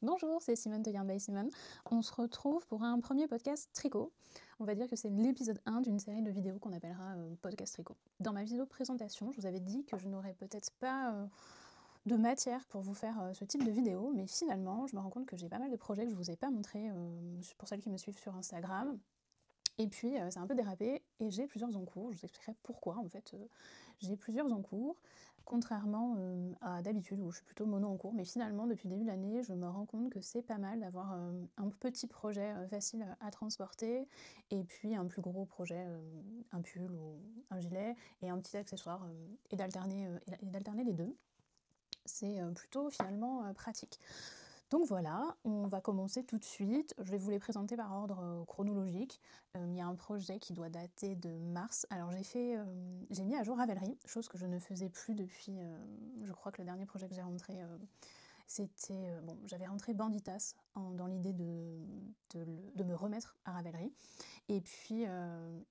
Bonjour, c'est Simone de Yarn by Simone. On se retrouve pour un premier podcast tricot. On va dire que c'est l'épisode 1 d'une série de vidéos qu'on appellera podcast tricot. Dans ma vidéo de présentation, je vous avais dit que je n'aurais peut-être pas de matière pour vous faire ce type de vidéo, mais finalement, je me rends compte que j'ai pas mal de projets que je vous ai pas montrés pour celles qui me suivent sur Instagram. Et puis, c'est un peu dérapé et j'ai plusieurs en cours. Je vous expliquerai pourquoi, en fait. J'ai plusieurs en cours, contrairement à d'habitude où je suis plutôt mono en cours. Mais finalement, depuis le début de l'année, je me rends compte que c'est pas mal d'avoir un petit projet facile à transporter et puis un plus gros projet, un pull ou un gilet et un petit accessoire et d'alterner les deux. C'est plutôt finalement pratique. Donc voilà, on va commencer tout de suite. Je vais vous les présenter par ordre chronologique. Il y a un projet qui doit dater de mars. Alors j'ai mis à jour Ravelry, chose que je ne faisais plus depuis, je crois que le dernier projet que j'ai rentré, c'était, j'avais rentré Banditas dans l'idée de me remettre à Ravelry. Et puis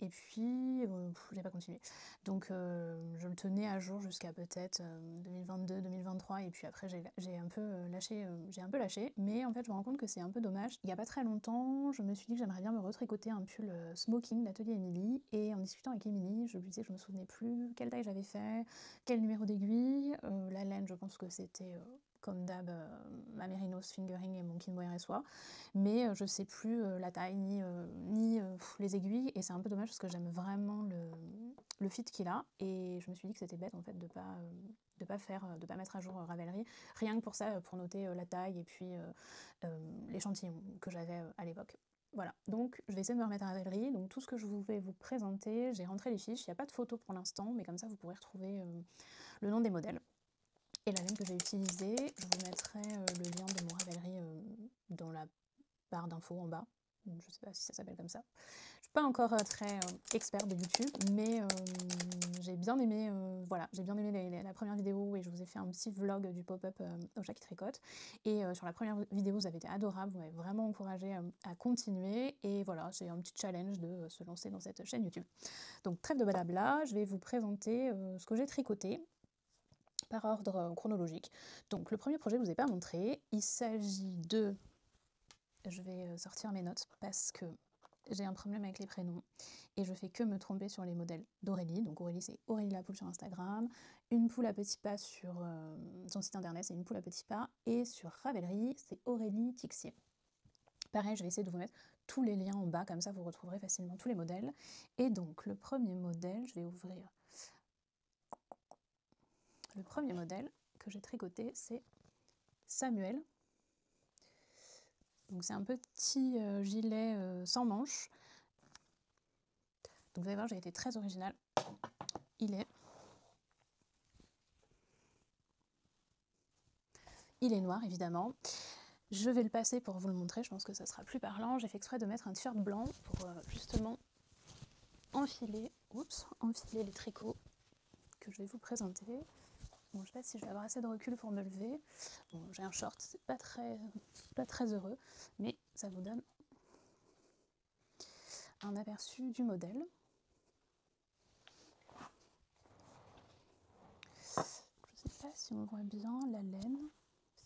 j'ai pas continué. Donc je le tenais à jour jusqu'à peut-être 2022-2023 et puis après j'ai un peu lâché, mais en fait je me rends compte que c'est un peu dommage. Il y a pas très longtemps, je me suis dit que j'aimerais bien me retricoter un pull smoking d'Atelier Émilie et en discutant avec Émilie, je lui disais que je me souvenais plus quelle taille j'avais fait, quel numéro d'aiguille, la laine je pense que c'était comme d'hab ma Mérinos Fingering et mon Kinboy RS-Soie, mais je sais plus la taille ni les aiguilles et c'est un peu dommage parce que j'aime vraiment le fit qu'il a et je me suis dit que c'était bête en fait de pas mettre à jour Ravelry, rien que pour ça, pour noter la taille et puis l'échantillon que j'avais à l'époque. Voilà, donc je vais essayer de me remettre à Ravelry. Donc tout ce que je vais vous présenter, j'ai rentré les fiches, il n'y a pas de photos pour l'instant, mais comme ça vous pourrez retrouver le nom des modèles et la laine que j'ai utilisée. Je vous mettrai le lien de mon Ravelry dans la barre d'infos en bas. Je sais pas si ça s'appelle comme ça. Je suis pas encore très experte de YouTube, mais j'ai bien aimé, j'ai bien aimé la première vidéo et je vous ai fait un petit vlog du pop-up au chat qui tricote. Et sur la première vidéo, vous avez été adorable, vous m'avez vraiment encouragé à continuer. Et voilà, c'est un petit challenge de se lancer dans cette chaîne YouTube. Donc trêve de blabla, je vais vous présenter ce que j'ai tricoté par ordre chronologique. Donc le premier projet que je vous ai pas montré, il s'agit de... Je vais sortir mes notes parce que j'ai un problème avec les prénoms et je fais que me tromper sur les modèles d'Aurélie. Donc Aurélie, c'est Aurélie la poule sur Instagram, une poule à petits pas sur son site internet, c'est une poule à petits pas, et sur Ravelry, c'est Aurélie Tixier. Pareil, je vais essayer de vous mettre tous les liens en bas, comme ça vous retrouverez facilement tous les modèles. Et donc le premier modèle, je vais ouvrir. Le premier modèle que j'ai tricoté, c'est Samuel. Donc c'est un petit gilet sans manches. Donc vous allez voir, j'ai été très originale. Il est noir évidemment. Je vais le passer pour vous le montrer, je pense que ça sera plus parlant. J'ai fait exprès de mettre un t-shirt blanc pour justement enfiler les tricots que je vais vous présenter. Bon, je sais pas si je vais avoir assez de recul pour me lever. Bon, j'ai un short, c'est pas très heureux, mais ça vous donne un aperçu du modèle. Je sais pas si on voit bien la laine,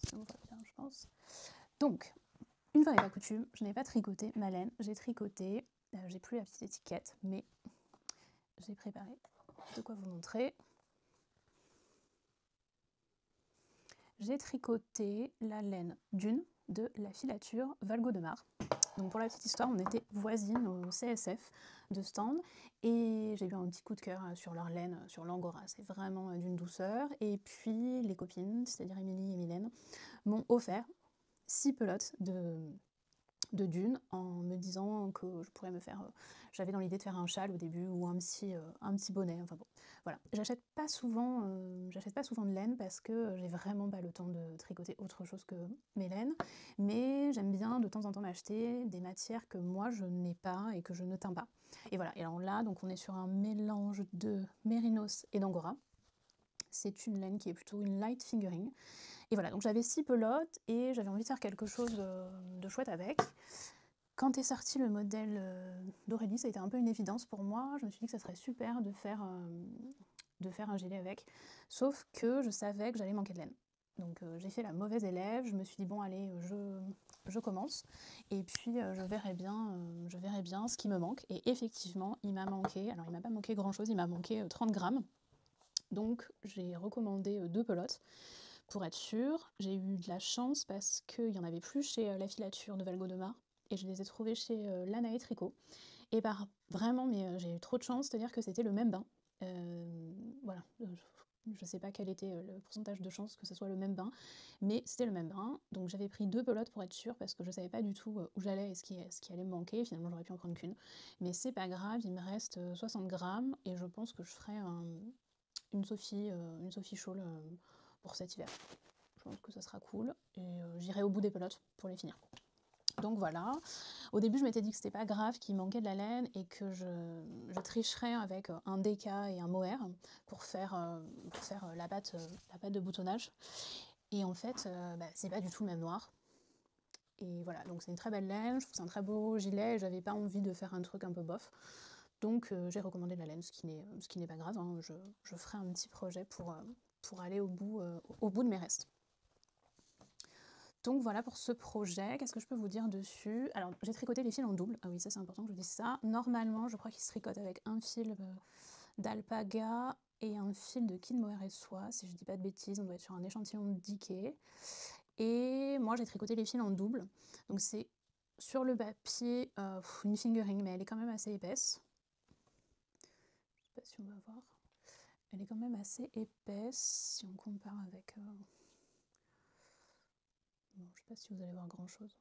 si on voit bien je pense. Donc, une fois n'est pas coutume, je n'ai pas tricoté ma laine, j'ai tricoté, j'ai plus la petite étiquette, mais j'ai préparé de quoi vous montrer. J'ai tricoté la laine d'une de la filature Valgo de Mar. Donc pour la petite histoire, on était voisines au CSF de stand et j'ai eu un petit coup de cœur sur leur laine, sur l'angora, c'est vraiment d'une douceur. Et puis les copines, c'est-à-dire Émilie et Mylène, m'ont offert 6 pelotes de dune en me disant que je pourrais me faire... j'avais dans l'idée de faire un châle au début ou un petit bonnet, enfin bon. Voilà, j'achète pas souvent de laine parce que j'ai vraiment pas le temps de tricoter autre chose que mes laines, mais j'aime bien de temps en temps m'acheter des matières que moi je n'ai pas et que je ne teins pas. Et voilà, et alors là, donc on est sur un mélange de mérinos et d'angora. C'est une laine qui est plutôt une light fingering. Et voilà, donc j'avais 6 pelotes et j'avais envie de faire quelque chose de chouette avec. Quand est sorti le modèle d'Aurélie, ça a été un peu une évidence pour moi. Je me suis dit que ça serait super de faire un gilet avec. Sauf que je savais que j'allais manquer de laine. Donc j'ai fait la mauvaise élève, je me suis dit bon allez, je commence, et puis je verrai bien ce qui me manque. Et effectivement, il m'a manqué, alors il m'a pas manqué grand chose, il m'a manqué 30 grammes. Donc j'ai recommandé 2 pelotes pour être sûre. J'ai eu de la chance parce qu'il n'y en avait plus chez La Filature de Valgaudemar, et je les ai trouvés chez Lana et Tricot. Et vraiment, mais j'ai eu trop de chance, c'est-à-dire que c'était le même bain. Voilà, je sais pas quel était le pourcentage de chance que ce soit le même bain, mais c'était le même bain. Donc j'avais pris 2 pelotes pour être sûre, parce que je savais pas du tout où j'allais et ce qui allait me manquer. Finalement, j'aurais pu en prendre qu'une. Mais c'est pas grave, il me reste 60 grammes, et je pense que je ferai une Sophie Shawl pour cet hiver. Je pense que ça sera cool, et j'irai au bout des pelotes pour les finir. Donc voilà, au début je m'étais dit que c'était pas grave, qu'il manquait de la laine, et que je tricherais avec un DK et un mohair pour faire la pâte de boutonnage. Et en fait, c'est pas du tout le même noir. Et voilà, donc c'est une très belle laine, je trouve que c'est un très beau gilet, et j'avais pas envie de faire un truc un peu bof. Donc j'ai recommandé de la laine, ce qui n'est pas grave, hein. Je ferai un petit projet pour aller au bout de mes restes. Donc voilà pour ce projet. Qu'est-ce que je peux vous dire dessus? Alors j'ai tricoté les fils en double. Ah oui, ça c'est important que je dise ça. Normalement, je crois qu'ils se tricotent avec un fil d'alpaga et un fil de Kid Mohair et soie. Si je dis pas de bêtises, on doit être sur un échantillon de Dickey. Et moi j'ai tricoté les fils en double. Donc c'est sur le papier une fingering, mais elle est quand même assez épaisse. Je sais pas si on va voir. Elle est quand même assez épaisse si on compare avec... Bon, je sais pas si vous allez voir grand chose.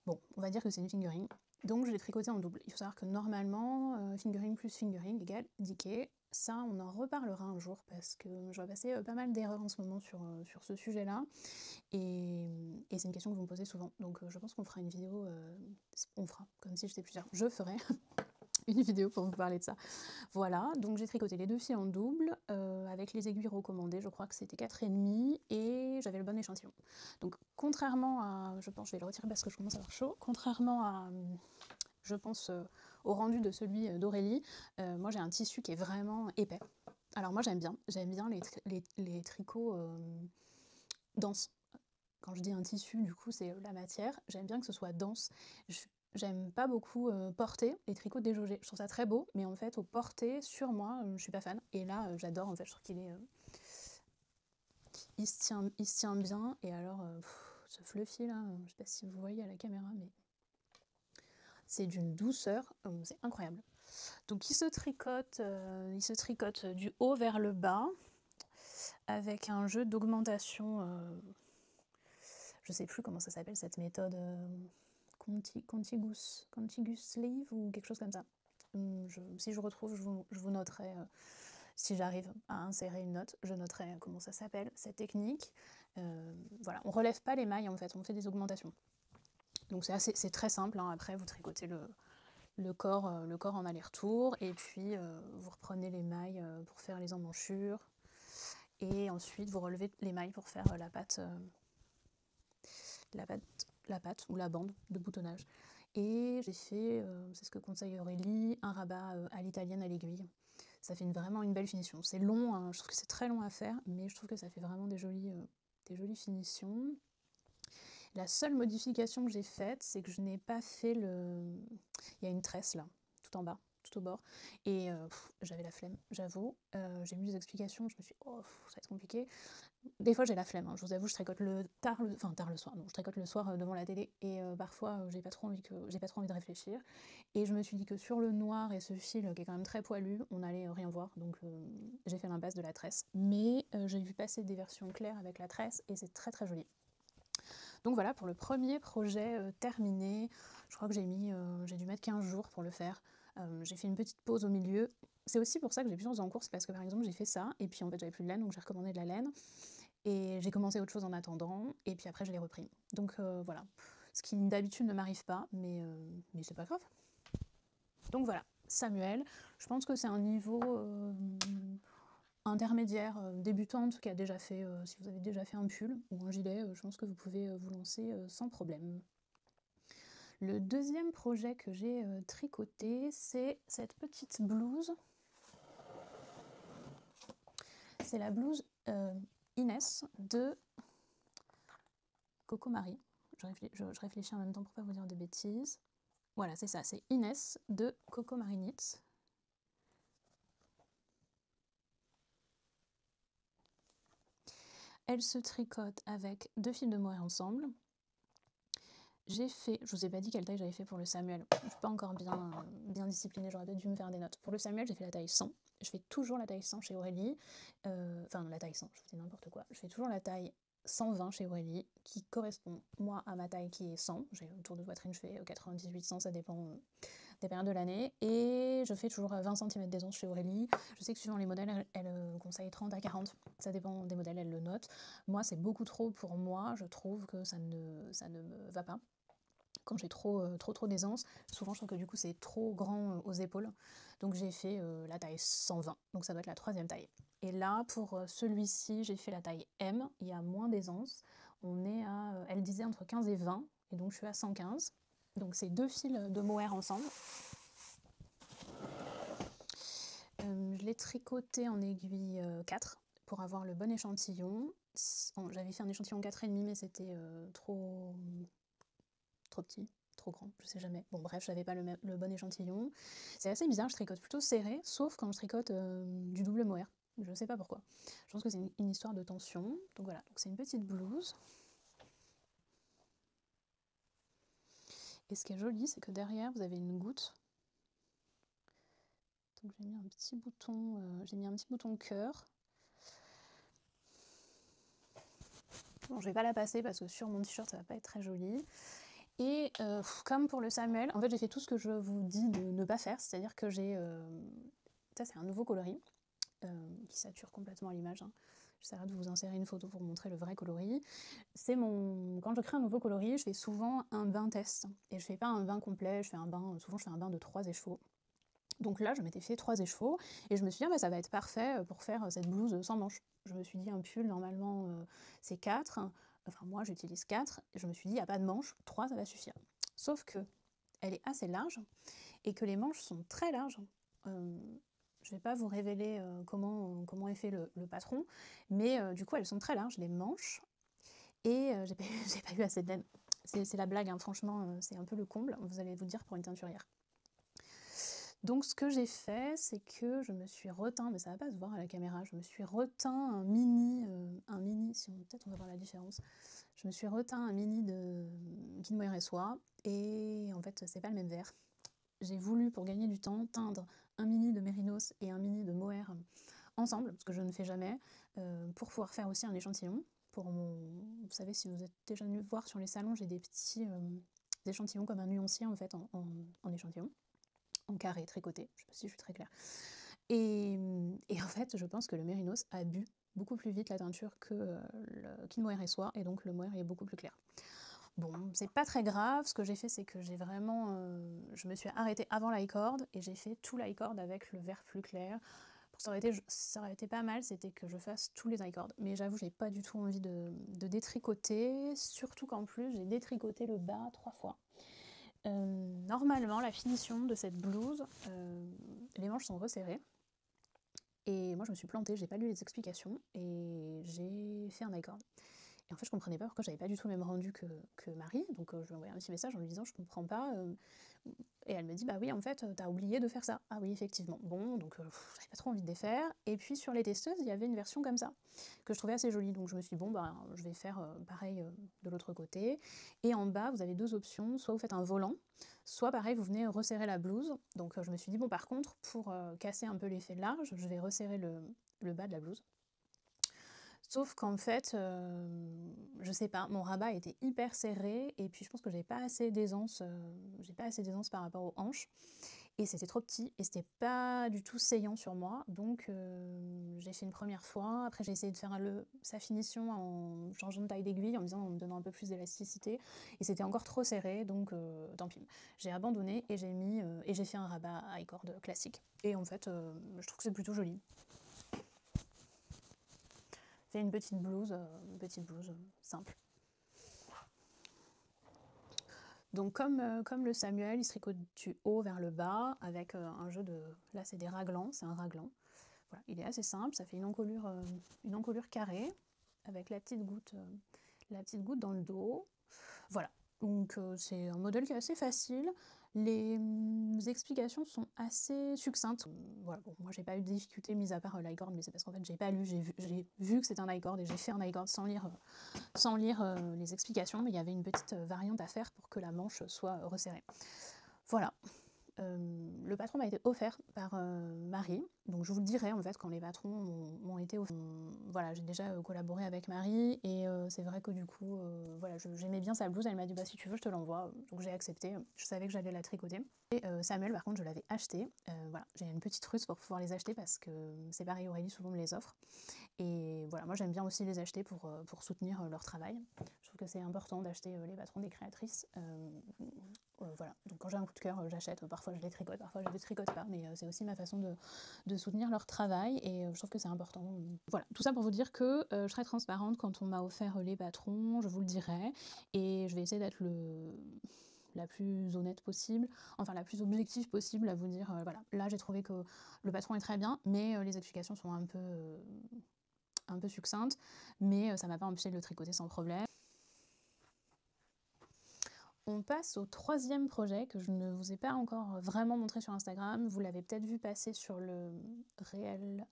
Bon, on va dire que c'est une fingering. Donc je l'ai tricoté en double. Il faut savoir que normalement, fingering plus fingering égale Dickey. Ça, on en reparlera un jour, parce que je vois passer pas mal d'erreurs en ce moment sur ce sujet-là. Et c'est une question que vous me posez souvent. Donc je pense qu'on fera une vidéo... on fera, comme si j'étais plusieurs. Je ferai une vidéo pour vous parler de ça. Voilà, donc j'ai tricoté les 2 fils en double, avec les aiguilles recommandées, je crois que c'était 4,5, et j'avais le bon échantillon. Donc contrairement à, je pense, je vais le retirer parce que je commence à avoir chaud, contrairement à, je pense, au rendu de celui d'Aurélie, moi j'ai un tissu qui est vraiment épais. Alors moi j'aime bien les tricots denses. Quand je dis un tissu, du coup, c'est la matière. J'aime bien que ce soit dense. J'aime pas beaucoup porter les tricots déjaugés. Je trouve ça très beau, mais en fait, au porter sur moi, je suis pas fan. Et là, j'adore. En fait, je trouve qu'il est, il se tient bien. Et alors, ce fluffy là, je sais pas si vous voyez à la caméra, mais c'est d'une douceur, c'est incroyable. Donc, il se tricote du haut vers le bas avec un jeu d'augmentation. Je sais plus comment ça s'appelle cette méthode, contiguous sleeve ou quelque chose comme ça. Si je retrouve, je vous noterai, si j'arrive à insérer une note, je noterai comment ça s'appelle, cette technique. Voilà, on relève pas les mailles en fait, on fait des augmentations. Donc c'est très simple, hein. Après vous tricotez le corps en aller-retour, et puis vous reprenez les mailles pour faire les emmanchures, et ensuite vous relevez les mailles pour faire la pâte ou la bande de boutonnage. Et j'ai fait, c'est ce que conseille Aurélie, un rabat à l'italienne à l'aiguille. Ça fait vraiment une belle finition. C'est long, hein, je trouve que c'est très long à faire, mais je trouve que ça fait vraiment des jolies finitions. La seule modification que j'ai faite, c'est que je n'ai pas fait le... Il y a une tresse là, tout en bas, tout au bord, et j'avais la flemme, j'avoue. J'ai lu des explications, je me suis dit, oh, ça va être compliqué. Des fois j'ai la flemme, hein. Je vous avoue, je tricote tard le soir, non, je tricote le soir devant la télé, et parfois j'ai pas trop envie de réfléchir, et je me suis dit que sur le noir et ce fil qui est quand même très poilu, on allait rien voir, donc j'ai fait l'impasse de la tresse, mais j'ai vu passer des versions claires avec la tresse, et c'est très très joli. Donc voilà pour le premier projet terminé. Je crois que j'ai dû mettre 15 jours pour le faire. J'ai fait une petite pause au milieu. C'est aussi pour ça que j'ai plus en course, parce que par exemple j'ai fait ça, et puis en fait j'avais plus de laine, donc j'ai recommandé de la laine. Et j'ai commencé autre chose en attendant, et puis après je l'ai repris. Donc voilà, ce qui d'habitude ne m'arrive pas, mais c'est pas grave. Donc voilà, Samuel, je pense que c'est un niveau intermédiaire, débutante, qui a déjà fait, si vous avez déjà fait un pull ou un gilet, je pense que vous pouvez vous lancer sans problème. Le deuxième projet que j'ai tricoté, c'est cette petite blouse. c'est la blouse Inès de Coco Marie. Je réfléchis en même temps pour pas vous dire de bêtises. Voilà, c'est ça, c'est Inès de Coco Marie Knits. Elle se tricote avec 2 fils de mohair ensemble. J'ai fait, je vous ai pas dit quelle taille j'avais fait pour le Samuel, je suis pas encore bien disciplinée, j'aurais peut-être dû me faire des notes. Pour le Samuel, j'ai fait la taille 100, je fais toujours la taille 100 chez Aurélie, enfin la taille 100, je vous dis n'importe quoi, je fais toujours la taille 120 chez Aurélie, qui correspond moi à ma taille qui est 100, j'ai un tour de poitrine, je fais 98-100, ça dépend des périodes de l'année, et je fais toujours 20 cm d'aisance chez Aurélie. Je sais que suivant les modèles, elle conseille 30 à 40, ça dépend des modèles, elle le note. Moi, c'est beaucoup trop pour moi, je trouve que ça ne me va pas. Quand j'ai trop d'aisance, souvent je trouve que du coup c'est trop grand aux épaules. Donc j'ai fait la taille 120, donc ça doit être la 3e taille. Et là, pour celui-ci, j'ai fait la taille M, il y a moins d'aisance. On est à, elle disait entre 15 et 20, et donc je suis à 115. Donc c'est 2 fils de mohair ensemble. Je l'ai tricoté en aiguille 4 pour avoir le bon échantillon. J'avais fait un échantillon 4,5, mais c'était trop petit, trop grand, je sais jamais. Bon bref, j'avais pas le bon échantillon. C'est assez bizarre, je tricote plutôt serré, sauf quand je tricote du double mohair. Je sais pas pourquoi. Je pense que c'est une histoire de tension. Donc voilà, donc c'est une petite blouse. Et ce qui est joli, c'est que derrière, vous avez une goutte. Donc j'ai mis un petit bouton cœur. Bon, je vais pas la passer parce que sur mon t-shirt, ça va pas être très joli. Et comme pour le Samuel, en fait j'ai fait tout ce que je vous dis de ne pas faire, c'est-à-dire que j'ai... ça c'est un nouveau coloris, qui sature complètement à l'image, hein. J'essaierai de vous insérer une photo pour vous montrer le vrai coloris. Quand je crée un nouveau coloris, je fais souvent un bain test, et je fais pas un bain complet, souvent je fais un bain de 3 écheveaux. Donc là, je m'étais fait 3 écheveaux, et je me suis dit, bah, ça va être parfait pour faire cette blouse sans manches. Je me suis dit, un pull, normalement, c'est 4. Enfin, moi, j'utilise 4. Et je me suis dit, il n'y a pas de manches, 3, ça va suffire. Sauf que elle est assez large, et que les manches sont très larges. Je ne vais pas vous révéler comment est fait le patron, mais du coup, elles sont très larges, les manches, et j'ai pas eu assez de laine. C'est la blague, hein, franchement, c'est un peu le comble, vous allez vous dire, pour une teinturière. Donc ce que j'ai fait, c'est que je me suis reteint, mais ça va pas se voir à la caméra, je me suis reteint un mini, si peut-être on va voir la différence. Je me suis reteint un mini de Guide Mohair et Soie, et en fait c'est pas le même verre. J'ai voulu, pour gagner du temps, teindre un mini de Mérinos et un mini de mohair ensemble, ce que je ne fais jamais, pour pouvoir faire aussi un échantillon. Vous savez, si vous êtes déjà venu voir sur les salons, j'ai des petits échantillons comme un nuancier en fait en échantillon, en carré tricoté, je sais pas si je suis très claire. Et en fait, je pense que le Mérinos a bu beaucoup plus vite la teinture que le Guide Mohair et Soie, et donc le mohair est beaucoup plus clair. Bon, c'est pas très grave, ce que j'ai fait, c'est que j'ai vraiment... je me suis arrêtée avant l'i-cord, et j'ai fait tout l'i-cord avec le vert plus clair. Ça aurait été pas mal, c'était que je fasse tous les i-cords. Mais j'avoue, j'ai pas du tout envie de détricoter, surtout qu'en plus, j'ai détricoté le bas 3 fois. Normalement, la finition de cette blouse, les manches sont resserrées. Et moi, je me suis plantée, j'ai pas lu les explications, et j'ai fait un i-cord. Et en fait, je comprenais pas pourquoi j'avais pas du tout le même rendu que Marie, donc je lui ai envoyé un petit message en lui disant je comprends pas. Et elle me dit bah oui, en fait, t'as oublié de faire ça. Ah oui, effectivement. Bon, donc j'avais pas trop envie de défaire. Et puis sur les testeuses, il y avait une version comme ça, que je trouvais assez jolie. Donc je me suis dit bon, bah je vais faire pareil de l'autre côté. Et en bas, vous avez 2 options. Soit vous faites un volant, soit pareil, vous venez resserrer la blouse. Donc je me suis dit bon, par contre, pour casser un peu l'effet large, je vais resserrer le bas de la blouse. Sauf qu'en fait, je sais pas, mon rabat était hyper serré, et puis je pense que j'ai pas assez d'aisance par rapport aux hanches, et c'était trop petit, et c'était pas du tout saillant sur moi, donc j'ai fait une première fois, après j'ai essayé de faire sa finition en changeant de taille d'aiguille, en me donnant un peu plus d'élasticité, et c'était encore trop serré, donc tant pis. J'ai abandonné, et j'ai fait un rabat à i-cord classique, et en fait, je trouve que c'est plutôt joli. C'est une petite blouse simple. Donc comme le Samuel, il se tricote du haut vers le bas avec un jeu de... Là c'est des raglans, c'est un raglan. Voilà, il est assez simple, ça fait une encolure carrée avec la petite goutte dans le dos. Voilà, donc c'est un modèle qui est assez facile. Les explications sont assez succinctes. Voilà, bon, moi j'ai pas eu de difficulté mis à part l'iGord, mais c'est parce qu'en fait j'ai pas lu, j'ai vu que c'était un iGord et j'ai fait un iGord sans lire les explications, mais il y avait une petite variante à faire pour que la manche soit resserrée. Voilà. Le patron m'a été offert par Marie, donc je vous le dirai en fait quand les patrons m'ont été offerts. Voilà, j'ai déjà collaboré avec Marie et c'est vrai que du coup, voilà, j'aimais bien sa blouse, elle m'a dit bah si tu veux je te l'envoie, donc j'ai accepté, je savais que j'allais la tricoter. Et Samuel par contre je l'avais acheté, voilà, j'ai une petite ruse pour pouvoir les acheter parce que c'est pareil, Aurélie souvent me les offre. Et voilà, moi j'aime bien aussi les acheter pour soutenir leur travail. Je trouve que c'est important d'acheter les patrons des créatrices. Voilà, donc quand j'ai un coup de cœur, j'achète. Parfois je les tricote, parfois je les tricote pas, mais c'est aussi ma façon de soutenir leur travail et je trouve que c'est important. Voilà, tout ça pour vous dire que je serai transparente quand on m'a offert les patrons, je vous le dirai, et je vais essayer d'être la plus honnête possible, enfin la plus objective possible à vous dire, voilà, là j'ai trouvé que le patron est très bien, mais les explications sont un peu succinctes, mais ça m'a pas empêché de le tricoter sans problème. On passe au troisième projet que je ne vous ai pas encore vraiment montré sur Instagram. Vous l'avez peut-être vu passer sur le réel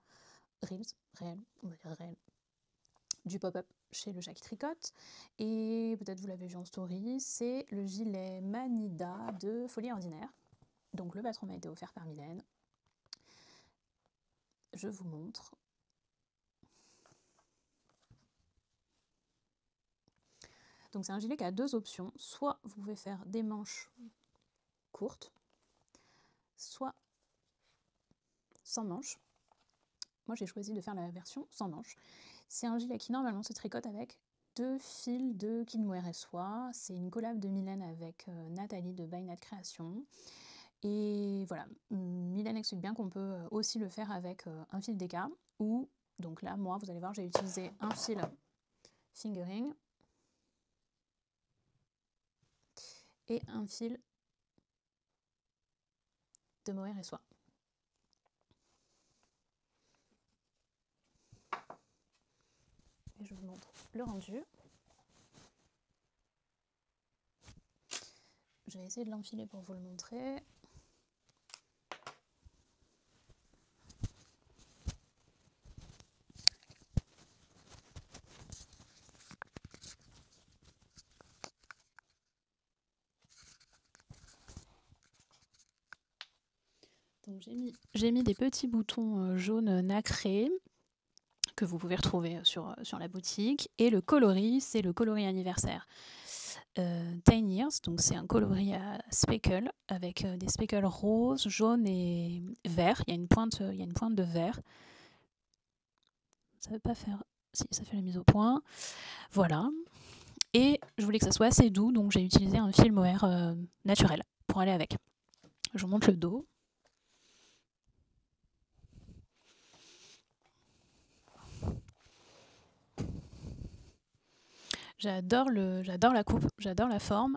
du pop-up chez le Chat qui tricote. Et peut-être vous l'avez vu en story, c'est le gilet Manida de Folie Ordinaire. Donc le patron m'a été offert par Mylène. Je vous montre. Donc c'est un gilet qui a deux options. Soit vous pouvez faire des manches courtes, soit sans manches. Moi j'ai choisi de faire la version sans manches. C'est un gilet qui normalement se tricote avec 2 fils de Kid Mohair et Soie. C'est une collab de Mylène avec Nathalie de By Nat Création. Et voilà, Mylène explique bien qu'on peut aussi le faire avec un fil DK ou, donc là moi vous allez voir j'ai utilisé un fil fingering et un fil de Mohair et Soie. Et je vous montre le rendu. Je vais essayer de l'enfiler pour vous le montrer. Donc j'ai mis des petits boutons jaunes nacrés que vous pouvez retrouver sur la boutique. Et le coloris, c'est le coloris anniversaire 10 Years. Donc c'est un coloris à speckle avec des speckles roses, jaunes et verts. Il y a une pointe de vert. Ça ne veut pas faire... Si, ça fait la mise au point. Voilà. Et je voulais que ça soit assez doux, donc j'ai utilisé un fil mohair naturel pour aller avec. Je vous montre le dos. J'adore la coupe, j'adore la forme.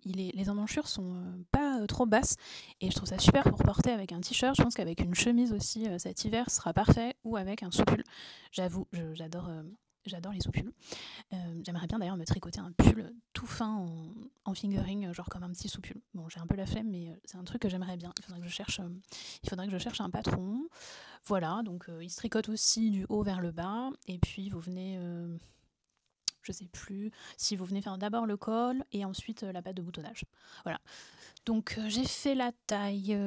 Les emmanchure sont pas trop basses et je trouve ça super pour porter avec un t-shirt. Je pense qu'avec une chemise aussi cet hiver ce sera parfait, ou avec un soupul. J'avoue, j'adore les soupules. J'aimerais bien d'ailleurs me tricoter un pull tout fin en fingering, genre comme un petit soupul. Bon, j'ai un peu la flemme, mais c'est un truc que j'aimerais bien. Il faudrait que je cherche un patron. Voilà, donc il se tricote aussi du haut vers le bas. Et puis vous venez... je sais plus si vous venez faire d'abord le col et ensuite la patte de boutonnage. Voilà. Donc j'ai fait la taille...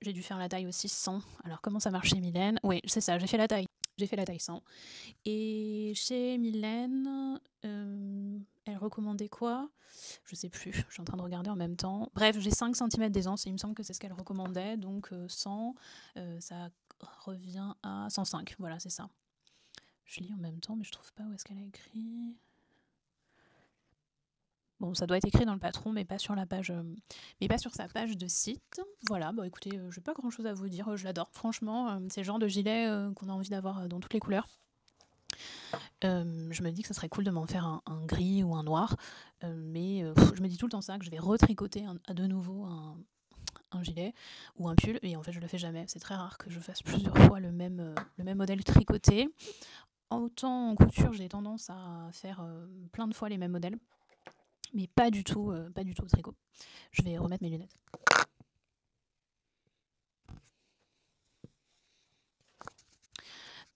j'ai dû faire la taille aussi 100. Alors comment ça marche chez Mylène? Oui, c'est ça, j'ai fait la taille 100. Et chez Mylène, elle recommandait quoi? Je sais plus, je suis en train de regarder en même temps. Bref, j'ai 5 cm d'aisance, il me semble que c'est ce qu'elle recommandait. Donc 100, ça revient à 105. Voilà, c'est ça. Je lis en même temps, mais je trouve pas où est-ce qu'elle a écrit. Bon, ça doit être écrit dans le patron, mais pas sur la page, mais pas sur sa page de site. Voilà, bah écoutez, j'ai pas grand-chose à vous dire. Je l'adore, franchement. C'est le genre de gilet qu'on a envie d'avoir dans toutes les couleurs. Je me dis que ça serait cool de m'en faire un gris ou un noir, mais je me dis tout le temps ça, que je vais retricoter de nouveau un gilet ou un pull, et en fait je le fais jamais. C'est très rare que je fasse plusieurs fois le même modèle tricoté. Autant en couture, j'ai tendance à faire plein de fois les mêmes modèles, mais pas du tout au tricot. Je vais remettre mes lunettes.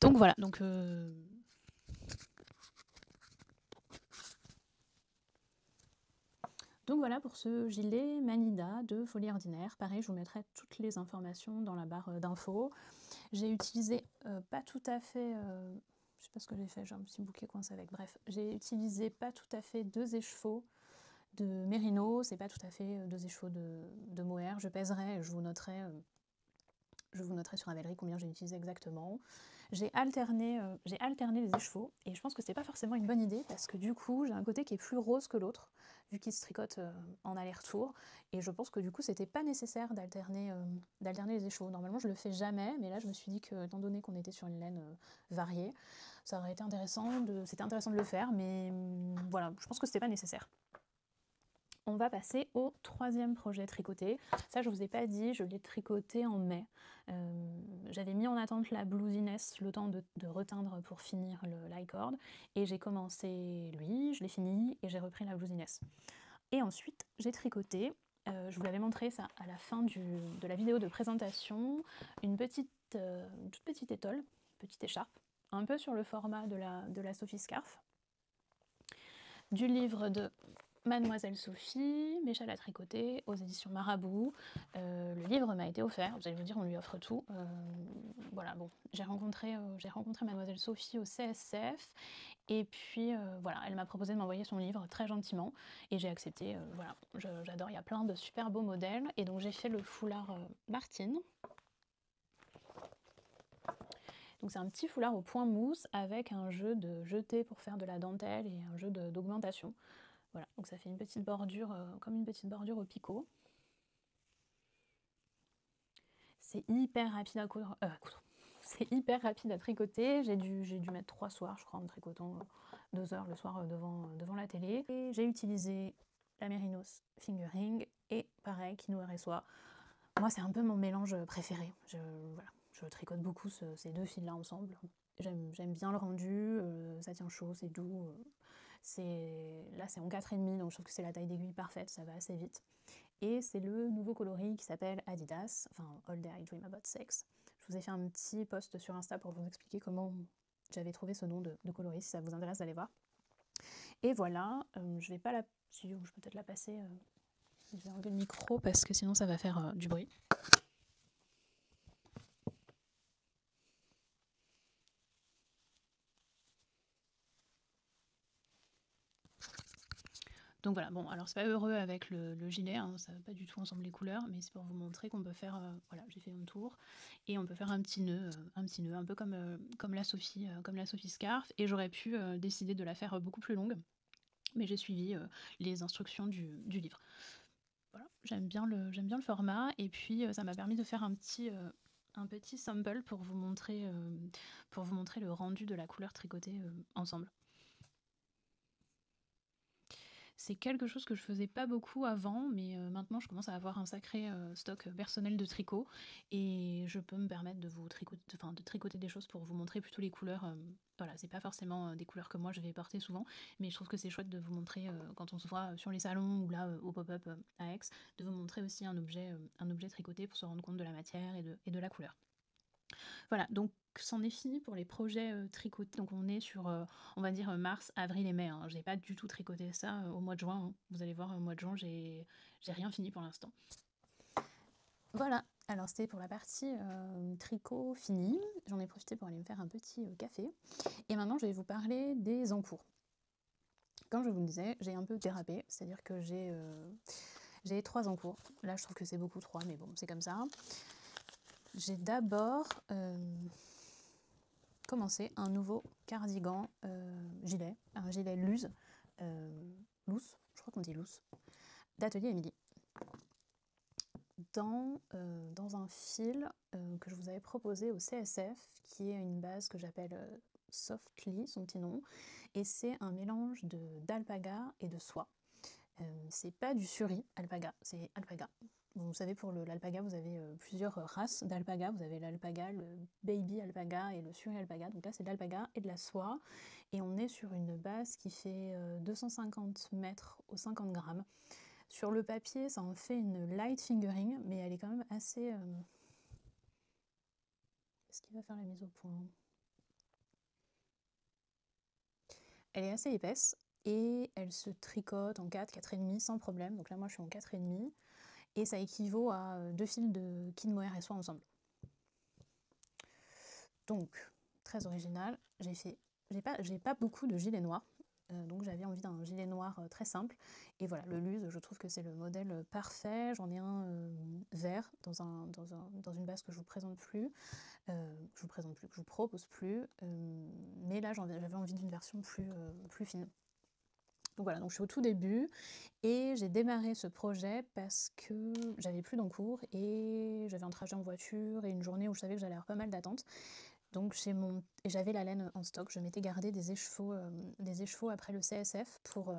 Donc voilà, donc voilà pour ce gilet Manida de Folie Ordinaire. Pareil, je vous mettrai toutes les informations dans la barre d'infos. J'ai utilisé pas tout à fait... je sais pas ce que j'ai fait, j'ai un petit bouquet coincé avec. Bref, j'ai utilisé pas tout à fait 2 écheveaux de Mérino, c'est pas tout à fait 2 écheveaux de mohair. Je pèserai, je vous noterai sur Ravelry combien j'ai utilisé exactement. J'ai alterné les écheveaux, et je pense que c'est pas forcément une bonne idée, parce que du coup j'ai un côté qui est plus rose que l'autre, vu qu'il se tricote en aller-retour, et je pense que du coup c'était pas nécessaire d'alterner les écheveaux. Normalement je le fais jamais, mais là je me suis dit que, étant donné qu'on était sur une laine variée, ça aurait été c'était intéressant de le faire, mais voilà, je pense que c'était pas nécessaire. On va passer au 3e projet tricoté. Ça, je ne vous ai pas dit, je l'ai tricoté en mai. J'avais mis en attente la blousiness, le temps de reteindre pour finir le lie-cord. Et j'ai commencé lui, je l'ai fini, et j'ai repris la blousiness. Et ensuite, j'ai tricoté, je vous l'avais montré ça à la fin de la vidéo de présentation, une toute petite étole, petite écharpe, un peu sur le format de la Sophie Scarf, du livre de Mademoiselle Sophie, mes châles à tricoter, aux éditions Marabout. Le livre m'a été offert, vous allez vous dire, on lui offre tout. Voilà, bon, j'ai rencontré Mademoiselle Sophie au CSF, et puis voilà, elle m'a proposé de m'envoyer son livre très gentiment, et j'ai accepté. Voilà, j'adore, il y a plein de super beaux modèles, et donc j'ai fait le foulard Martine. Donc c'est un petit foulard au point mousse avec un jeu de jeté pour faire de la dentelle et un jeu d'augmentation. Voilà, donc ça fait une petite bordure, comme une petite bordure au picot. C'est hyper rapide à coudre. C'est hyper rapide à tricoter. J'ai dû mettre 3 soirs, je crois, en tricotant 2 heures le soir devant la télé. Et j'ai utilisé la Mérinos Fingering et pareil, quinoa et soie. Moi, c'est un peu mon mélange préféré. Voilà, je tricote beaucoup ces 2 fils-là ensemble. J'aime bien le rendu, ça tient chaud, c'est doux. Là, c'est en 4,5, donc je trouve que c'est la taille d'aiguille parfaite, ça va assez vite. Et c'est le nouveau coloris qui s'appelle Adidas, enfin All Day I Dream About Sex. Je vous ai fait un petit post sur Insta pour vous expliquer comment j'avais trouvé ce nom de coloris, si ça vous intéresse d'aller voir. Et voilà, je vais pas la... Si, je peux peut-être la passer... je vais enlever le micro parce que sinon ça va faire du bruit. Donc voilà, bon, alors c'est pas heureux avec le gilet, hein, ça va pas du tout ensemble les couleurs, mais c'est pour vous montrer qu'on peut faire, voilà, j'ai fait un tour, et on peut faire un petit nœud, un peu comme la Sophie Scarf, et j'aurais pu décider de la faire beaucoup plus longue, mais j'ai suivi les instructions du livre. Voilà, j'aime bien le format, et puis ça m'a permis de faire un petit sample pour vous montrer le rendu de la couleur tricotée ensemble. C'est quelque chose que je faisais pas beaucoup avant, mais maintenant je commence à avoir un sacré stock personnel de tricot, et je peux me permettre de tricoter des choses pour vous montrer plutôt les couleurs. Voilà, c'est pas forcément des couleurs que moi je vais porter souvent, mais je trouve que c'est chouette de vous montrer, quand on se voit sur les salons ou là au pop-up à Aix, de vous montrer aussi un objet tricoté pour se rendre compte de la matière et de la couleur. Voilà, donc c'en est fini pour les projets tricotés. Donc on est sur, on va dire, mars, avril et mai. Hein. J'ai pas du tout tricoté ça au mois de juin. Hein. Vous allez voir, au mois de juin, j'ai rien fini pour l'instant. Voilà, alors c'était pour la partie tricot fini. J'en ai profité pour aller me faire un petit café. Et maintenant, je vais vous parler des encours. Comme je vous le disais, j'ai un peu dérapé, c'est-à-dire que j'ai 3 encours. Là, je trouve que c'est beaucoup 3, mais bon, c'est comme ça. J'ai d'abord commencé un nouveau cardigan gilet, un gilet loose, je crois qu'on dit loose, d'Atelier Émilie. Dans un fil que je vous avais proposé au CSF, qui est une base que j'appelle Softly, son petit nom, et c'est un mélange d'alpaga et de soie. C'est pas du suri alpaga, c'est alpaga. Vous savez, pour l'alpaga, vous avez plusieurs races d'alpaga. Vous avez l'alpaga, le baby alpaga et le suri alpaga. Donc là, c'est de l'alpaga et de la soie. Et on est sur une base qui fait 250 mètres au 50 grammes. Sur le papier, ça en fait une light fingering, mais elle est quand même assez... Est-ce qu'il va faire la mise au point? Elle est assez épaisse et elle se tricote en 4, 4,5 sans problème. Donc là, moi, je suis en 4,5. Et ça équivaut à 2 fils de kid mohair et soie ensemble. Donc, très original. J'ai pas beaucoup de gilets noirs, donc j'avais envie d'un gilet noir très simple. Et voilà, le Luz, je trouve que c'est le modèle parfait. J'en ai un vert dans une base que je vous présente plus, que je vous propose plus. Mais là, j'avais envie d'une version plus fine. Donc voilà, donc je suis au tout début et j'ai démarré ce projet parce que j'avais plus d'encours et j'avais un trajet en voiture et une journée où je savais que j'allais avoir pas mal d'attentes. Donc j'avais la laine en stock, je m'étais gardé des écheveaux après le CSF pour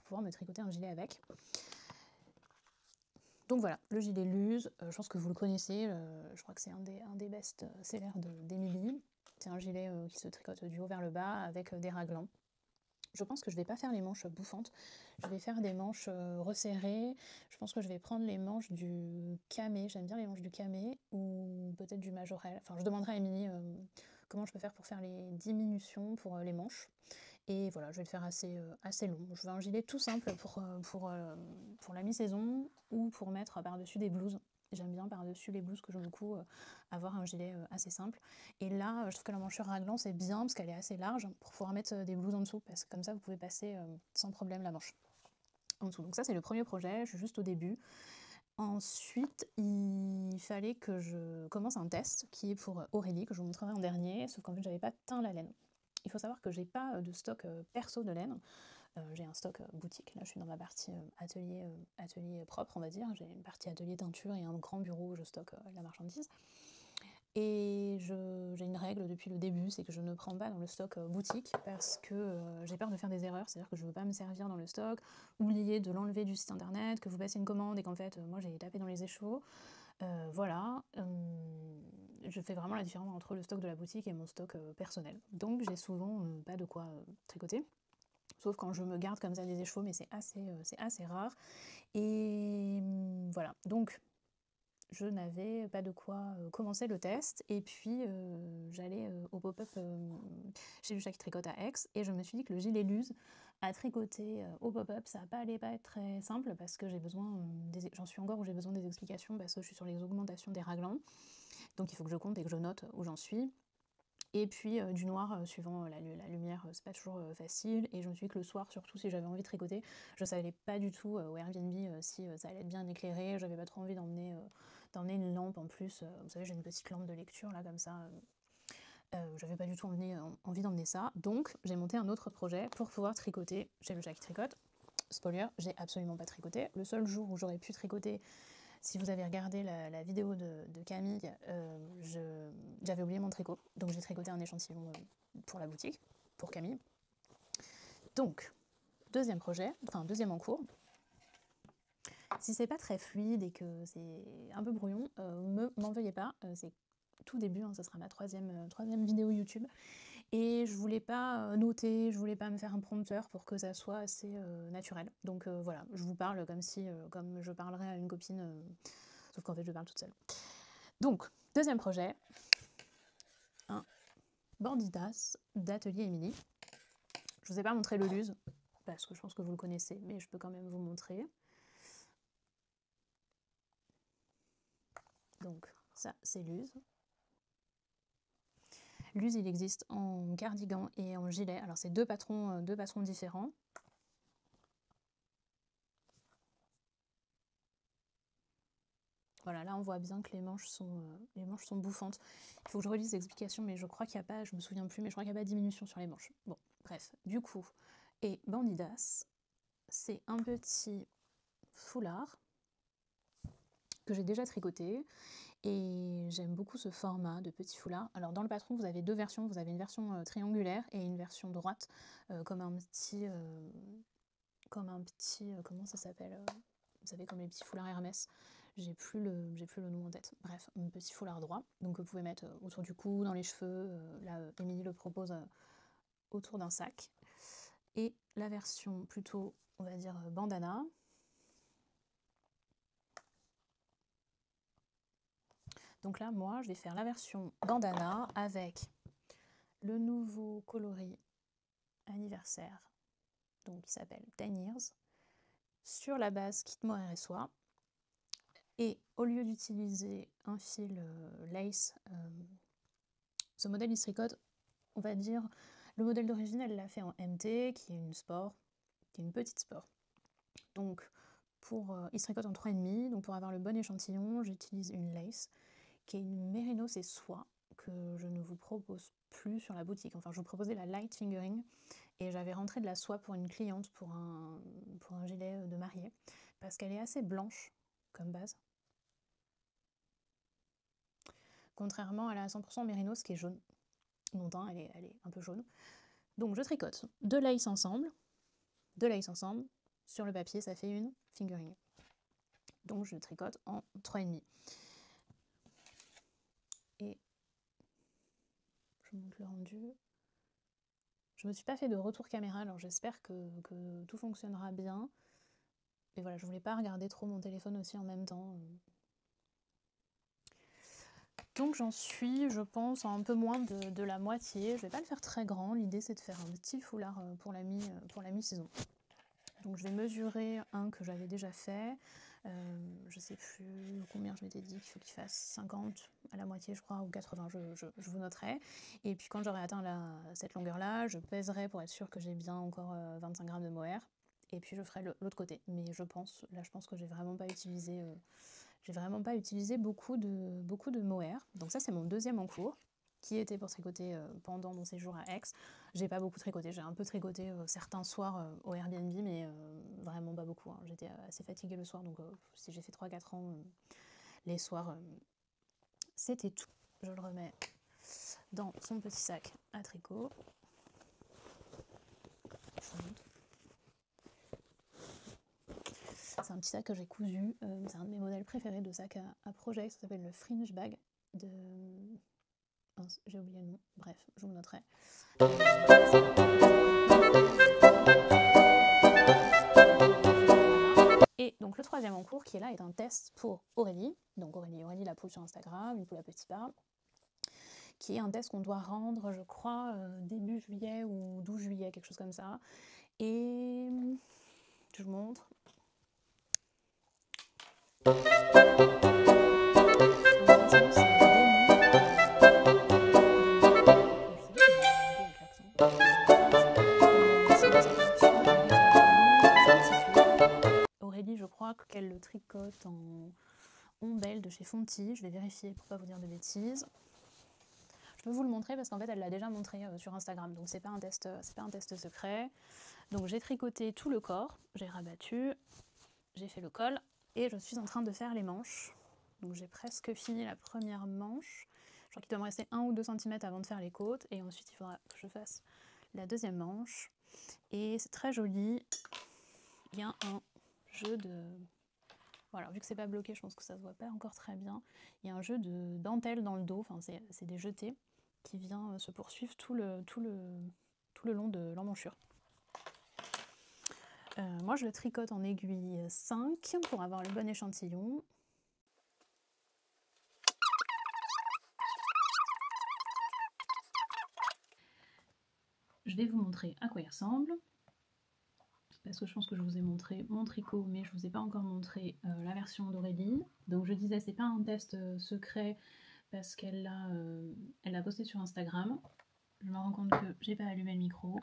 pouvoir me tricoter un gilet avec. Donc voilà, le gilet Luz, je pense que vous le connaissez, je crois que c'est un des best-sellers d'Emily. C'est un gilet qui se tricote du haut vers le bas avec des raglans. Je pense que je ne vais pas faire les manches bouffantes, je vais faire des manches resserrées. Je pense que je vais prendre les manches du camé, j'aime bien les manches du camé, ou peut-être du majorel. Enfin, je demanderai à Émilie comment je peux faire pour faire les diminutions pour les manches. Et voilà, je vais le faire assez long. Je veux un gilet tout simple pour la mi-saison ou pour mettre par-dessus des blouses. J'aime bien par-dessus les blouses que je me couds avoir un gilet assez simple. Et là, je trouve que la manchure raglan, c'est bien parce qu'elle est assez large pour pouvoir mettre des blouses en dessous, parce que comme ça, vous pouvez passer sans problème la manche en dessous. Donc ça, c'est le premier projet, je suis juste au début. Ensuite, il fallait que je commence un test qui est pour Aurélie, que je vous montrerai en dernier, sauf qu'en fait, j'avais pas teint la laine. Il faut savoir que j'ai pas de stock perso de laine. J'ai un stock boutique. Là, je suis dans ma partie atelier propre, on va dire. J'ai une partie atelier teinture et un grand bureau où je stocke la marchandise. Et j'ai une règle depuis le début, c'est que je ne prends pas dans le stock boutique parce que j'ai peur de faire des erreurs. C'est-à-dire que je ne veux pas me servir dans le stock, oublier de l'enlever du site internet, que vous passez une commande et qu'en fait, moi, j'ai tapé dans les écheveaux. Voilà, je fais vraiment la différence entre le stock de la boutique et mon stock personnel. Donc j'ai souvent pas de quoi tricoter, sauf quand je me garde comme ça des écheveaux, mais c'est assez rare. Et voilà, donc je n'avais pas de quoi commencer le test, et puis j'allais au pop-up chez Lucha qui tricote à Aix, et je me suis dit que le gilet Luz à tricoter au pop-up, ça va pas être très simple, parce que j'ai besoin, j'en suis encore où j'ai besoin des explications, parce que je suis sur les augmentations des raglans, donc il faut que je compte et que je note où j'en suis. Et puis du noir, suivant la lumière, c'est pas toujours facile, et je me suis dit que le soir, surtout si j'avais envie de tricoter, je savais pas du tout au Airbnb si ça allait être bien éclairé, j'avais pas trop envie d'emmener une lampe en plus, vous savez, j'ai une petite lampe de lecture là comme ça, j'avais pas du tout envie d'emmener ça, donc j'ai monté un autre projet pour pouvoir tricoter chez Lucha qui tricote. Spoiler, j'ai absolument pas tricoté. Le seul jour où j'aurais pu tricoter, si vous avez regardé la vidéo de Camille, j'avais oublié mon tricot, donc j'ai tricoté un échantillon pour la boutique, pour Camille. Donc, deuxième projet, enfin deuxième en cours. Si c'est pas très fluide et que c'est un peu brouillon, m'en veuillez pas, c'est tout début, hein, ça sera ma troisième vidéo YouTube. Et je voulais pas noter, je voulais pas me faire un prompteur pour que ça soit assez naturel. Donc voilà, je vous parle comme je parlerais à une copine, sauf qu'en fait je parle toute seule. Donc, deuxième projet, un bandidas d'Atelier Émilie. Je vous ai pas montré le Luz, parce que je pense que vous le connaissez, mais je peux quand même vous montrer. Donc ça, c'est Luz. Luz, il existe en cardigan et en gilet. Alors c'est deux patrons différents. Voilà, là on voit bien que les manches sont bouffantes. Il faut que je relise les explications, mais je crois qu'il n'y a pas, je me souviens plus, mais je crois qu'il n'y a pas de diminution sur les manches. Bon, bref, du coup, et Bandidas, c'est un petit foulard que j'ai déjà tricoté, et j'aime beaucoup ce format de petit foulard. Alors dans le patron, vous avez deux versions, vous avez une version triangulaire et une version droite, comme un petit, comment ça s'appelle, vous savez, comme les petits foulards Hermès. j'ai plus le nom en tête. Bref, un petit foulard droit, donc vous pouvez mettre autour du cou, dans les cheveux, là Émilie le propose autour d'un sac. Et la version plutôt, on va dire, bandana. Donc là, moi, je vais faire la version bandana avec le nouveau coloris anniversaire, donc qui s'appelle 10 Years, sur la base kit mohair et soie. Et au lieu d'utiliser un fil lace, ce modèle il se tricote, on va dire, le modèle d'origine, elle l'a fait en MT, qui est une sport, qui est une petite sport. Donc, il se tricote en 3,5, donc pour avoir le bon échantillon, j'utilise une lace, qui est une mérinos et soie, que je ne vous propose plus sur la boutique. Enfin, je vous proposais la light fingering, et j'avais rentré de la soie pour une cliente, pour un gilet de mariée, parce qu'elle est assez blanche, comme base. Contrairement à la 100% mérinos, qui est jaune. Non, elle est un peu jaune. Donc je tricote deux laces ensemble, sur le papier, ça fait une fingering. Donc je tricote en 3,5. Et je montre le rendu. Je me suis pas fait de retour caméra, alors j'espère que tout fonctionnera bien. Et voilà, je voulais pas regarder trop mon téléphone aussi en même temps. Donc j'en suis, je pense, à un peu moins de la moitié. Je vais pas le faire très grand, l'idée c'est de faire un petit foulard pour la mi-saison. Donc je vais mesurer un que j'avais déjà fait. Je sais plus combien je m'étais dit qu'il faut qu'il fasse 50 à la moitié je crois, ou 80, je vous noterai. Et puis quand j'aurai atteint cette longueur là, je pèserai pour être sûre que j'ai bien encore 25 grammes de mohair. Et puis je ferai l'autre côté. Mais je pense que j'ai vraiment pas utilisé beaucoup de mohair. Donc ça c'est mon deuxième en cours, qui était pour tricoter pendant mon séjour à Aix. J'ai pas beaucoup tricoté, j'ai un peu tricoté certains soirs au Airbnb, mais vraiment pas beaucoup. Hein. J'étais assez fatiguée le soir, donc si j'ai fait 3-4 ans, les soirs, c'était tout. Je le remets dans son petit sac à tricot. C'est un petit sac que j'ai cousu, c'est un de mes modèles préférés de sac à projet, ça s'appelle le Fringe Bag de... J'ai oublié le nom, bref, je vous le noterai. Et donc le troisième en cours qui est là est un test pour Aurélie, donc Aurélie la poule sur Instagram, une poule à petits pas, qui est un test qu'on doit rendre, je crois, début juillet ou 12 juillet, quelque chose comme ça. Et je vous montre. Aurélie, je crois qu'elle le tricote en ombelle de chez Fonty. Je vais vérifier pour pas vous dire de bêtises. Je peux vous le montrer parce qu'en fait elle l'a déjà montré sur Instagram, donc c'est pas un test secret. Donc j'ai tricoté tout le corps, j'ai rabattu, j'ai fait le col et je suis en train de faire les manches. Donc j'ai presque fini la première manche. Je crois qu'il doit me rester 1 ou 2 cm avant de faire les côtes et ensuite il faudra que je fasse la deuxième manche. Et c'est très joli. Il y a un jeu de... Voilà, vu que c'est pas bloqué, je pense que ça se voit pas encore très bien. Il y a un jeu de dentelle dans le dos, enfin c'est des jetés qui vient se poursuivre tout le long de l'emmanchure. Moi je le tricote en aiguille 5 pour avoir le bon échantillon. Je vais vous montrer à quoi il ressemble, parce que je pense que je vous ai montré mon tricot, mais je vous ai pas encore montré la version d'Aurélie. Donc je disais, c'est pas un test secret, parce qu'elle l'a posté sur Instagram. Je me rends compte que j'ai pas allumé le micro.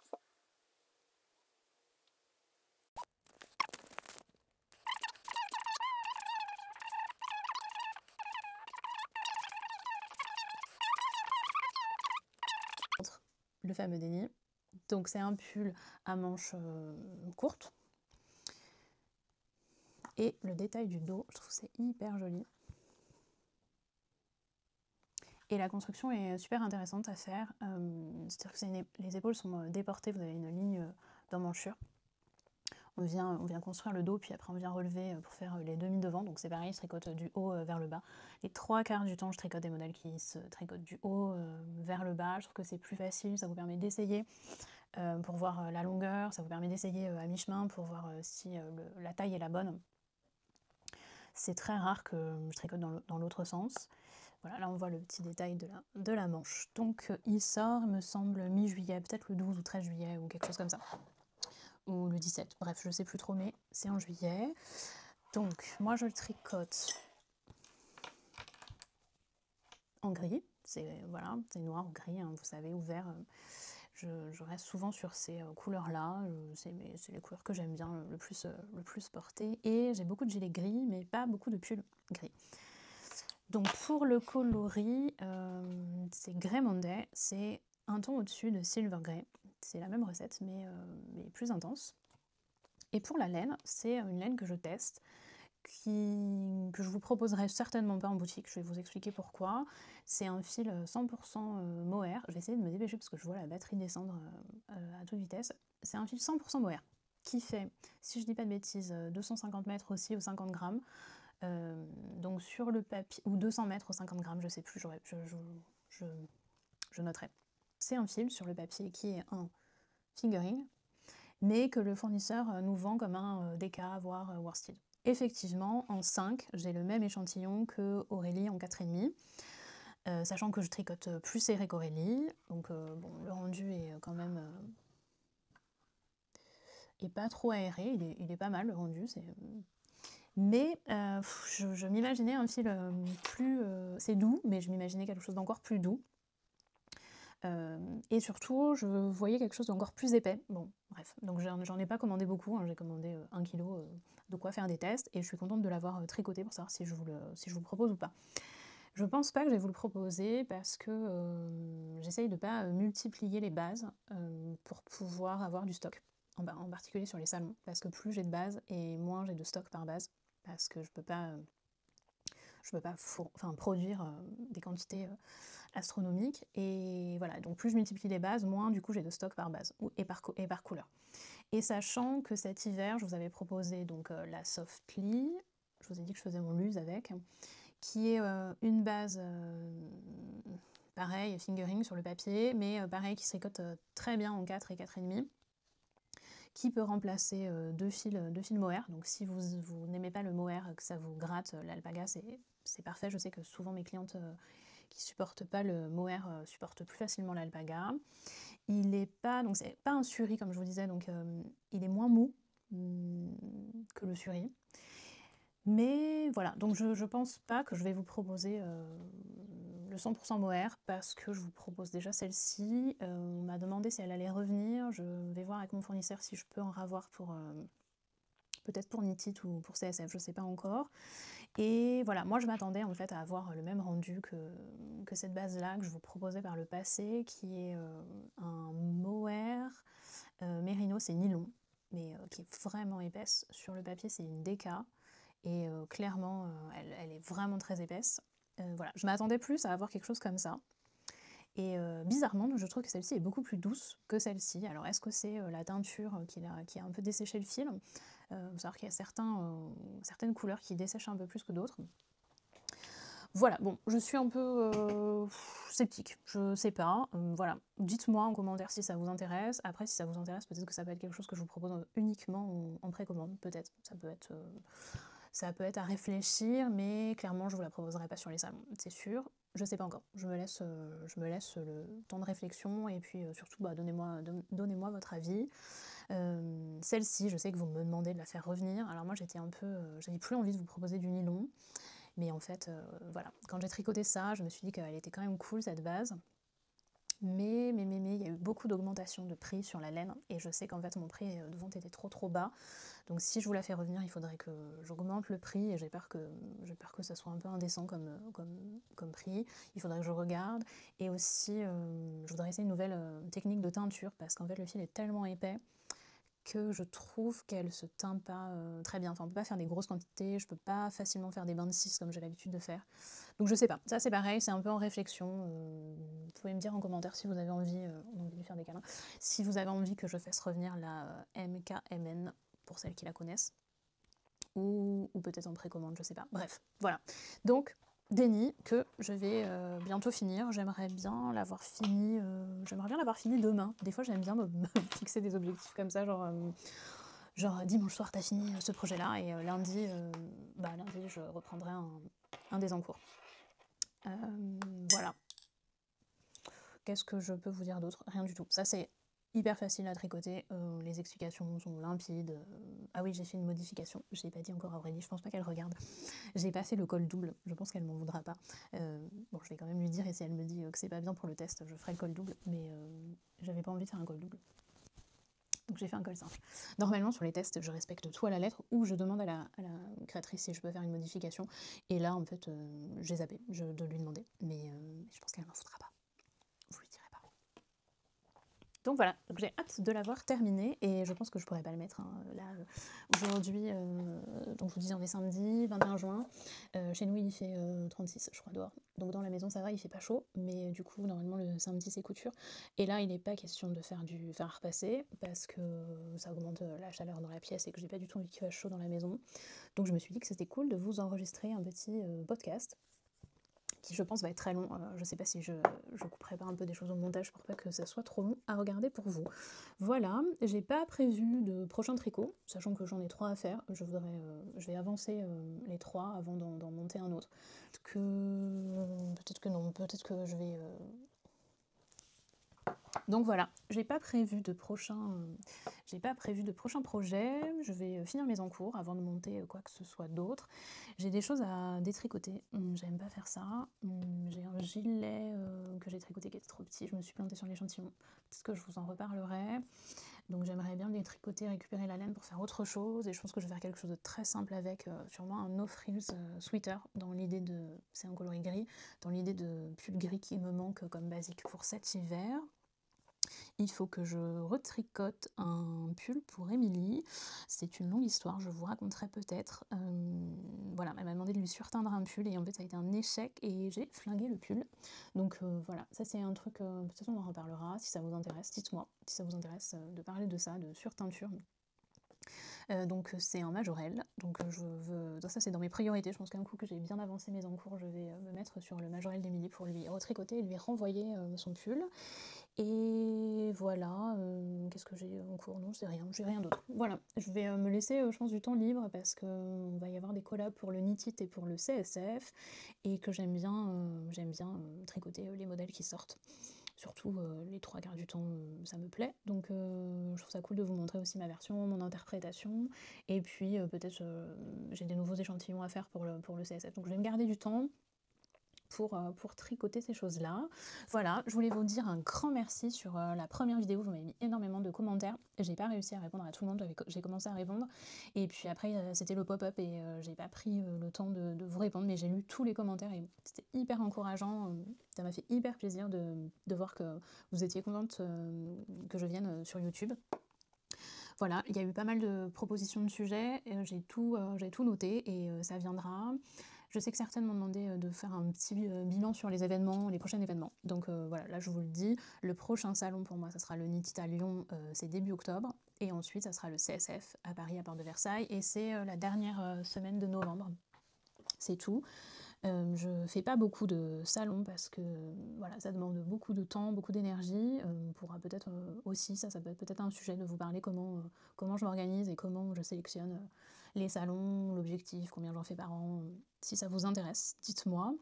Le fameux déni. Donc c'est un pull à manches courtes. Et le détail du dos, je trouve que c'est hyper joli. Et la construction est super intéressante à faire. C'est-à-dire que les épaules sont déportées, vous avez une ligne d'emmanchure. on vient construire le dos, puis après on vient relever pour faire les demi-devants. Donc c'est pareil, je tricote du haut vers le bas. Les 3/4 du temps, je tricote des modèles qui se tricotent du haut vers le bas. Je trouve que c'est plus facile, ça vous permet d'essayer pour voir la longueur, ça vous permet d'essayer à mi-chemin pour voir si la taille est la bonne. C'est très rare que je tricote dans l'autre sens. Voilà, là on voit le petit détail de la manche. Donc il sort, me semble, mi-juillet, peut-être le 12 ou 13 juillet ou quelque chose comme ça. Ou le 17, bref, je sais plus trop, mais c'est en juillet. Donc moi je le tricote en gris, c'est voilà, c'est noir ou gris, hein, vous savez, ou vert. Je reste souvent sur ces couleurs-là, c'est les couleurs que j'aime bien le plus porter. Et j'ai beaucoup de gilets gris, mais pas beaucoup de pulls gris. Donc pour le coloris, c'est Grey Monday, c'est un ton au-dessus de Silver Grey. C'est la même recette, mais plus intense. Et pour la laine, c'est une laine que je teste, que je vous proposerai certainement pas en boutique, je vais vous expliquer pourquoi. C'est un fil 100% mohair, je vais essayer de me dépêcher parce que je vois la batterie descendre à toute vitesse. C'est un fil 100% mohair qui fait, si je dis pas de bêtises, 250 mètres aussi ou 50 grammes. Donc sur le papier, ou 200 mètres ou 50 grammes, je sais plus, je noterai. C'est un fil sur le papier qui est un fingering, mais que le fournisseur nous vend comme un DK, voire worsted. Effectivement, en 5, j'ai le même échantillon que Aurélie en 4,5, sachant que je tricote plus serré qu'Aurélie, donc bon, le rendu est quand même est pas trop aéré, il est pas mal le rendu, mais je m'imaginais un fil plus... c'est doux, mais je m'imaginais quelque chose d'encore plus doux. Et surtout, je voyais quelque chose d'encore plus épais. Bon, bref, donc j'en ai pas commandé beaucoup, hein, j'ai commandé 1 kg, de quoi faire des tests, et je suis contente de l'avoir tricoté pour savoir si je vous le propose ou pas. Je pense pas que je vais vous le proposer parce que j'essaye de pas multiplier les bases pour pouvoir avoir du stock, en particulier sur les salons, parce que plus j'ai de bases et moins j'ai de stock par base, parce que je peux pas produire des quantités astronomiques, et voilà, donc plus je multiplie les bases, moins du coup j'ai de stock par base et par couleur. Et sachant que cet hiver, je vous avais proposé donc la Softly, je vous ai dit que je faisais mon luse avec, qui est une base pareil, fingering sur le papier, mais pareil qui se tricote très bien en 4 et 4,5, qui peut remplacer deux fils mohair. Donc si vous n'aimez pas le mohair, que ça vous gratte, l'alpaga c'est parfait. Je sais que souvent mes clientes qui supportent pas le mohair supportent plus facilement l'alpaga. Il n'est pas, donc c'est pas un suri comme je vous disais, donc il est moins mou que le suri. Mais voilà, donc je pense pas que je vais vous proposer le 100% mohair parce que je vous propose déjà celle-ci. On m'a demandé si elle allait revenir, je vais voir avec mon fournisseur si je peux en ravoir pour peut-être pour Knit It ou pour CSF, je sais pas encore. Et voilà, moi je m'attendais en fait à avoir le même rendu que cette base-là que je vous proposais par le passé, qui est un mohair mérino, c'est nylon, mais qui est vraiment épaisse. Sur le papier, c'est une DK. Et clairement, elle est vraiment très épaisse. Voilà, je m'attendais plus à avoir quelque chose comme ça. Et bizarrement, je trouve que celle-ci est beaucoup plus douce que celle-ci. Alors est-ce que c'est la teinture qui a un peu desséché le fil? Faut savoir qu'il y a certaines couleurs qui dessèchent un peu plus que d'autres. Voilà, bon, je suis un peu sceptique, je sais pas, voilà. Dites-moi en commentaire si ça vous intéresse. Après, si ça vous intéresse, peut-être que ça peut être quelque chose que je vous propose uniquement en précommande, peut-être. Ça peut être à réfléchir, mais clairement, je ne vous la proposerai pas sur les salons, c'est sûr. Je ne sais pas encore. Je me laisse le temps de réflexion, et puis surtout, donnez-moi votre avis. Celle-ci, je sais que vous me demandez de la faire revenir. Alors moi, j'avais plus envie de vous proposer du nylon, mais en fait, voilà. Quand j'ai tricoté ça, je me suis dit qu'elle était quand même cool, cette base. Mais il y a eu beaucoup d'augmentation de prix sur la laine, et je sais qu'en fait mon prix de vente était trop bas. Donc si je vous la fais revenir, il faudrait que j'augmente le prix, et j'ai peur que ça soit un peu indécent comme prix. Il faudrait que je regarde. Et aussi, je voudrais essayer une nouvelle technique de teinture, parce qu'en fait le fil est tellement épais que je trouve qu'elle se teint pas très bien. Enfin, on peut pas faire des grosses quantités, je peux pas facilement faire des bains de 6 comme j'ai l'habitude de faire. Donc je sais pas, ça c'est pareil, c'est un peu en réflexion. Vous pouvez me dire en commentaire si vous avez envie, on a envie de faire des câlins, si vous avez envie que je fasse revenir la MKMN pour celles qui la connaissent, ou peut-être en précommande, je sais pas. Bref, voilà. Donc, Déni, que je vais bientôt finir. J'aimerais bien l'avoir fini demain. Des fois, j'aime bien me fixer des objectifs comme ça, genre dimanche soir, t'as fini ce projet-là, et lundi, je reprendrai un des en cours. Voilà. Qu'est-ce que je peux vous dire d'autre? Rien du tout. Ça, c'est hyper facile à tricoter, les explications sont limpides. Ah oui, j'ai fait une modification, je l'ai pas dit encore à Aurélie, je pense pas qu'elle regarde. J'ai pas fait le col double, je pense qu'elle m'en voudra pas. Bon, je vais quand même lui dire, et si elle me dit que c'est pas bien pour le test, je ferai le col double, mais j'avais pas envie de faire un col double. Donc j'ai fait un col simple. Normalement, sur les tests, je respecte tout à la lettre, ou je demande à la créatrice si je peux faire une modification. Et là, en fait, j'ai zappé de lui demander. Mais je pense qu'elle m'en foutra pas. Vous lui direz pas. Donc voilà, donc j'ai hâte de l'avoir terminé, et je pense que je pourrais pas le mettre là aujourd'hui. Donc je vous disais, on est samedi 21 juin. Chez nous, il fait 36, je crois, dehors. Donc dans la maison, ça va, il fait pas chaud, mais du coup, normalement, le samedi, c'est couture. Et là, il n'est pas question de faire du fer à repasser, parce que ça augmente la chaleur dans la pièce et que j'ai pas du tout envie qu'il fasse chaud dans la maison. Donc je me suis dit que c'était cool de vous enregistrer un petit podcast, qui je pense va être très long. Je sais pas si je couperai pas un peu des choses au montage pour pas que ça soit trop long à regarder pour vous. Voilà, j'ai pas prévu de prochain tricot, sachant que j'en ai 3 à faire. Je vais avancer les 3 avant d'en monter un autre. Peut-être que non, peut-être que je vais... Donc voilà, j'ai pas prévu de prochain projet. Je vais finir mes encours avant de monter quoi que ce soit d'autre. J'ai des choses à détricoter, j'aime pas faire ça. J'ai un gilet que j'ai tricoté qui était trop petit, je me suis plantée sur l'échantillon. Peut-être que je vous en reparlerai. Donc j'aimerais bien le détricoter, récupérer la laine pour faire autre chose, et je pense que je vais faire quelque chose de très simple avec, sûrement un no frills sweater, dans l'idée de... c'est un coloris gris, dans l'idée de pull gris qui me manque comme basique pour cet hiver. Il faut que je retricote un pull pour Émilie. C'est une longue histoire, je vous raconterai peut-être. Voilà, elle m'a demandé de lui surteindre un pull, et en fait ça a été un échec, et j'ai flingué le pull. Donc voilà, ça c'est un truc, peut-être on en reparlera, si ça vous intéresse, dites-moi si ça vous intéresse de parler de ça, de surteinture. Donc c'est en majorelle, donc ça c'est dans mes priorités. Je pense qu'un coup que j'ai bien avancé mes encours, je vais me mettre sur le majorelle d'Émilie pour lui retricoter et lui renvoyer son pull. Et voilà, qu'est-ce que j'ai en cours? Non, j'ai rien d'autre. Voilà, je vais me laisser, je pense, du temps libre, parce qu'on va y avoir des collabs pour le Knit It et pour le CSF, et que j'aime bien tricoter les modèles qui sortent. Surtout les 3/4 du temps, ça me plaît. Donc je trouve ça cool de vous montrer aussi ma version, mon interprétation. Et puis peut-être j'ai des nouveaux échantillons à faire pour le CSF. Donc je vais me garder du temps pour tricoter ces choses-là. Voilà, je voulais vous dire un grand merci sur la première vidéo. Vous m'avez mis énormément de commentaires. J'ai pas réussi à répondre à tout le monde, j'ai commencé à répondre. Et puis après, c'était le pop-up, et j'ai pas pris le temps de vous répondre, mais j'ai lu tous les commentaires, et c'était hyper encourageant. Ça m'a fait hyper plaisir de voir que vous étiez contente que je vienne sur YouTube. Voilà, il y a eu pas mal de propositions de sujets, j'ai tout noté, et ça viendra. Je sais que certaines m'ont demandé de faire un petit bilan sur les événements, les prochains événements. Donc voilà, là je vous le dis, le prochain salon pour moi, ça sera le Knit It à Lyon, c'est début octobre. Et ensuite, ça sera le CSF à Paris, à Porte de Versailles. Et c'est la dernière semaine de novembre. C'est tout. Je fais pas beaucoup de salons, parce que voilà, ça demande beaucoup de temps, beaucoup d'énergie. On pourra peut-être aussi, ça peut être peut-être un sujet de vous parler comment je m'organise et comment je sélectionne les salons, l'objectif, combien j'en fais par an. Si ça vous intéresse, dites-moi.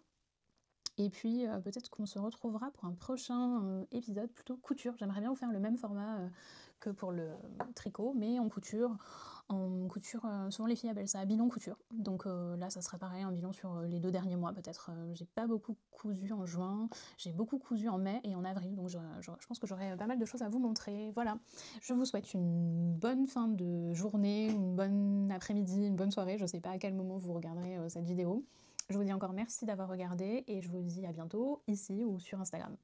Et puis peut-être qu'on se retrouvera pour un prochain épisode plutôt couture. J'aimerais bien vous faire le même format que pour le tricot, mais en couture. Souvent les filles appellent ça bilan couture. Donc là, ça sera pareil, un bilan sur les 2 derniers mois peut-être. J'ai pas beaucoup cousu en juin, j'ai beaucoup cousu en mai et en avril. Donc je pense que j'aurai pas mal de choses à vous montrer. Voilà, je vous souhaite une bonne fin de journée, une bonne après-midi, une bonne soirée. Je sais pas à quel moment vous regarderez cette vidéo. Je vous dis encore merci d'avoir regardé, et je vous dis à bientôt ici ou sur Instagram.